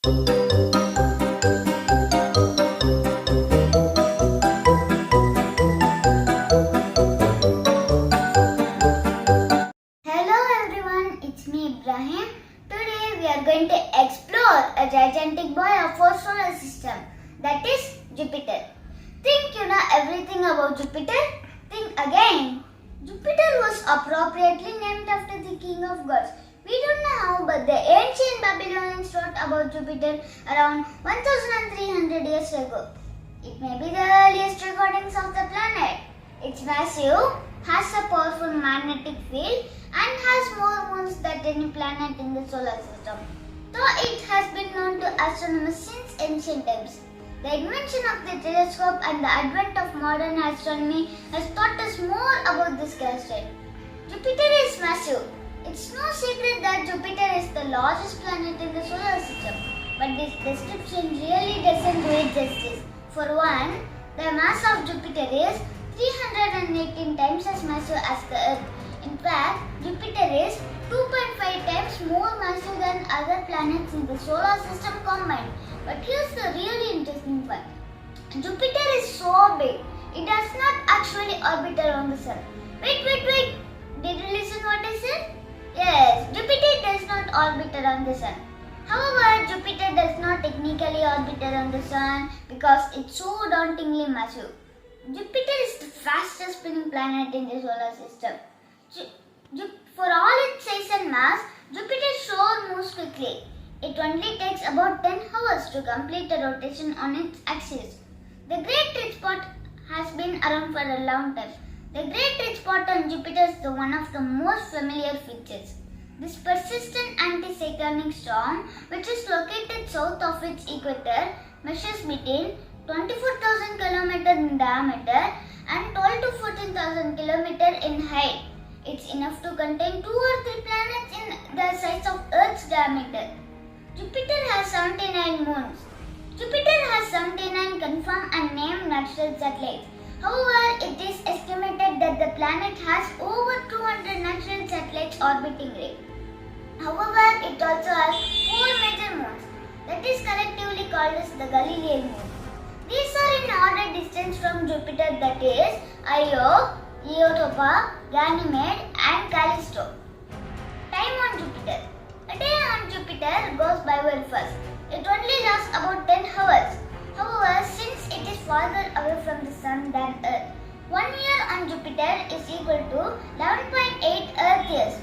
Hello everyone, it's me Ibrahim. Today we are going to explore a gigantic body of our solar system, that is Jupiter. Think you know everything about Jupiter? Think again. Jupiter was appropriately named after the king of gods. We don't know how, but the ancient Babylonians wrote about Jupiter around 1300 years ago. It may be the earliest recordings of the planet. It's massive, has a powerful magnetic field, and has more moons than any planet in the solar system. Though it has been known to astronomers since ancient times. The invention of the telescope and the advent of modern astronomy has taught us more about this asteroid. Jupiter is massive. It's no secret that Jupiter is the largest planet in the solar system, but this description really doesn't do it justice. For one, the mass of Jupiter is 318 times as massive as the Earth. In fact, Jupiter is 2.5 times more massive than other planets in the solar system combined. But here's the really interesting part. Jupiter is so big, it does not actually orbit around the Sun. Wait. Did you listen what I said? Yes, Jupiter does not orbit around the Sun. However, Jupiter does not technically orbit around the Sun because it's so dauntingly massive. Jupiter is the fastest spinning planet in the solar system. For all its size and mass, Jupiter sure moves quickly. It only takes about 10 hours to complete a rotation on its axis. The Great Red Spot has been around for a long time. The Great Red Spot on Jupiter is one of the most familiar features. This persistent anticyclonic storm, which is located south of its equator, measures between 24,000 km in diameter and 12 to 14,000 km in height. It's enough to contain 2 or 3 planets in the size of Earth's diameter. Jupiter has 79 moons. Jupiter has 79 confirmed and named natural satellites. However, it is estimated that the planet has over 200 natural satellites orbiting it. However, it also has 4 major moons, that is collectively called as the Galilean moons. These are in order distance from Jupiter, that is Io, Europa, Ganymede and Callisto. Time on Jupiter. A day on Jupiter goes by very fast. It only lasts about 10 hours. However, since it is farther away from the Sun than Earth, 1 year on Jupiter is equal to 11.8 Earth years.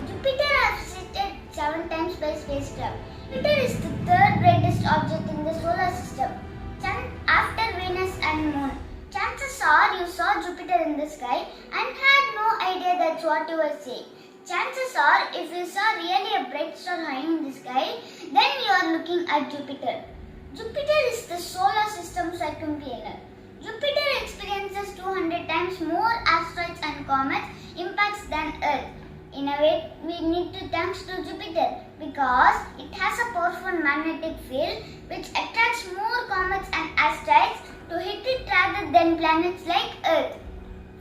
Jupiter has visited 7 times by spacecraft. Jupiter is the third brightest object in the solar system, after Venus and Moon. Chances are you saw Jupiter in the sky and had no idea that's what you were seeing. Chances are if you saw really a bright star high in the sky, then you are looking at Jupiter. Jupiter is the solar system circumplanar. Jupiter experiences 200 times more asteroids and comets impacts than Earth. In a way, we need to thanks to Jupiter because it has a powerful magnetic field which attracts more comets and asteroids to hit it rather than planets like Earth.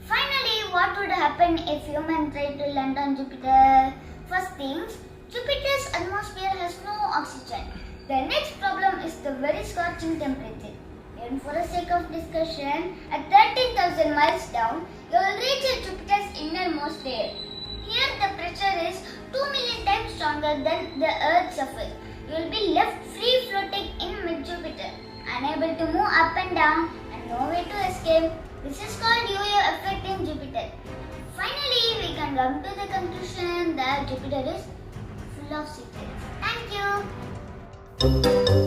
Finally, what would happen if humans tried to land on Jupiter? First things, Jupiter's atmosphere has no oxygen. The next problem is the very scorching temperature. And for the sake of discussion, at 13,000 miles down, you will reach Jupiter's innermost layer. Here the pressure is 2 million times stronger than the Earth's surface. You will be left free floating in mid-Jupiter, unable to move up and down and no way to escape. This is called yo-yo effect in Jupiter. Finally, we can come to the conclusion that Jupiter is full of secrets. Thank you.